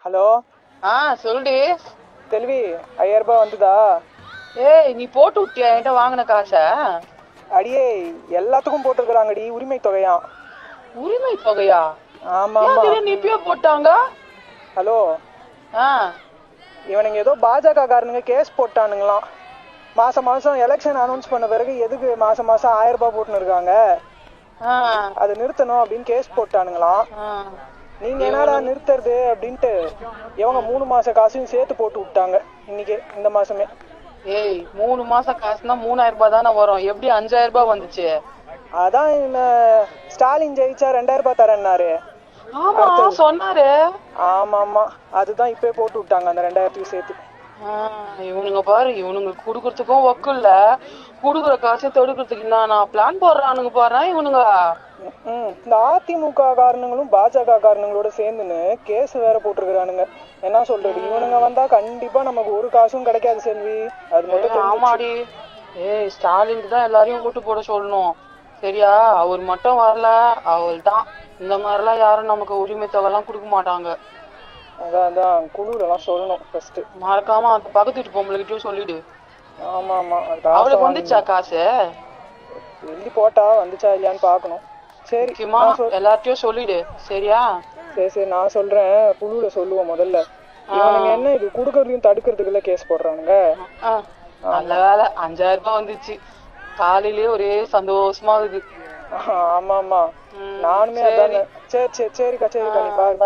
Hello. சொல்லுடி செல்வி, 5000 ரூபாய் வந்துதா? ஏய், நீ போட்டு விட்டியா என்கிட்ட வாங்கின காசை? அடியே, எல்லாத்துக்கும் போட்டுருக்காங்கடி, உரிமை தொகையா. உரிமை தொகையா? ஆமா. நீ இப்பயே போட்டாங்க. ஹலோ, இவனுங்க ஏதோ பாஜக காரனுங்க கேஸ் போட்டானுங்களாம். மாசம் மாசம் எலெக்ஷன் அனௌன்ஸ் பண்ண பிறகு எதுக்கு மாசம் மாசம் 1000 ரூபாய் போட்டுன்னு இருக்காங்க, அது நிறுத்தணும் அப்படின்னு கேஸ் போட்டானுங்களாம். நீங்க என்னடா நிறுத்துறது அப்படின்ட்டு இவங்க 3 மாச காசையும் சேர்த்து போட்டு விட்டாங்க இன்னைக்கு, இந்த மாசமே. ஏய், 3 மாசம் காசுனா 3000 ரூபாய் தானே வரும், எப்படி 5000 ரூபாய் வந்துச்சு? அதான் ஸ்டாலின் ஜெயிச்சா 2000 ரூபாய் தரேன்னாரு. சொன்னாரு. ஆமா, அதுதான் இப்பயே போட்டு விட்டாங்க அந்த 2000 சேர்த்து. இவனுங்க பாரு, இவனுங்க குடுக்கறதுக்கும் ஒக்கு இல்ல, குடுக்குற காசை தடுக்கிறதுக்கு நான் பிளான் போடுறானுங்க பாரு இவனுங்க. இந்த அதிமுக காரணங்களும் பாஜக காரணங்களோட சேர்ந்துன்னு கேஸ் வேற போட்டுருக்கானுங்க. என்ன சொல்றது, இவனுங்க வந்தா கண்டிப்பா நமக்கு ஒரு காசும் கிடைக்காது செல்வி, அது மட்டும். ஆமாடி. ஏய், ஸ்டாலினுக்கு தான் எல்லாரையும் ஓட்டு போட சொல்லணும், சரியா? அவர் மட்டும் வரல, அவள் தான். இந்த மாதிரிலாம் யாரும் நமக்கு உரிமை தொகை எல்லாம் கொடுக்க மாட்டாங்க. அதான் குழுல எல்லாம் சொல்லணும் ஃபர்ஸ்ட். மறக்காம அந்த பக்கத்து வீட்டு பொம்பளைகிட்டயும் சொல்லிடு. ஆமா. அவளுக்கு வந்துச்சா காசு? எழுதி போட்டா வந்துச்சா இல்லையான்னு பாக்கணும். சரி, எல்லார்ட்டையும் சொல்லிடு, சரியா? சரி, நான் சொல்றேன். குழுல சொல்லுவோம் முதல்ல. இவனுங்க என்ன இது குடுக்கறதையும் தடுக்கிறதுக்குள்ள கேஸ் போடுறானுங்க. நல்ல வேலை 5000 ரூபாய் வந்துச்சு, காலையிலேயே ஒரே சந்தோஷமா இருக்குது. ஆமா, நானுமே அதானே. சரிக்கா, நீ பாரு.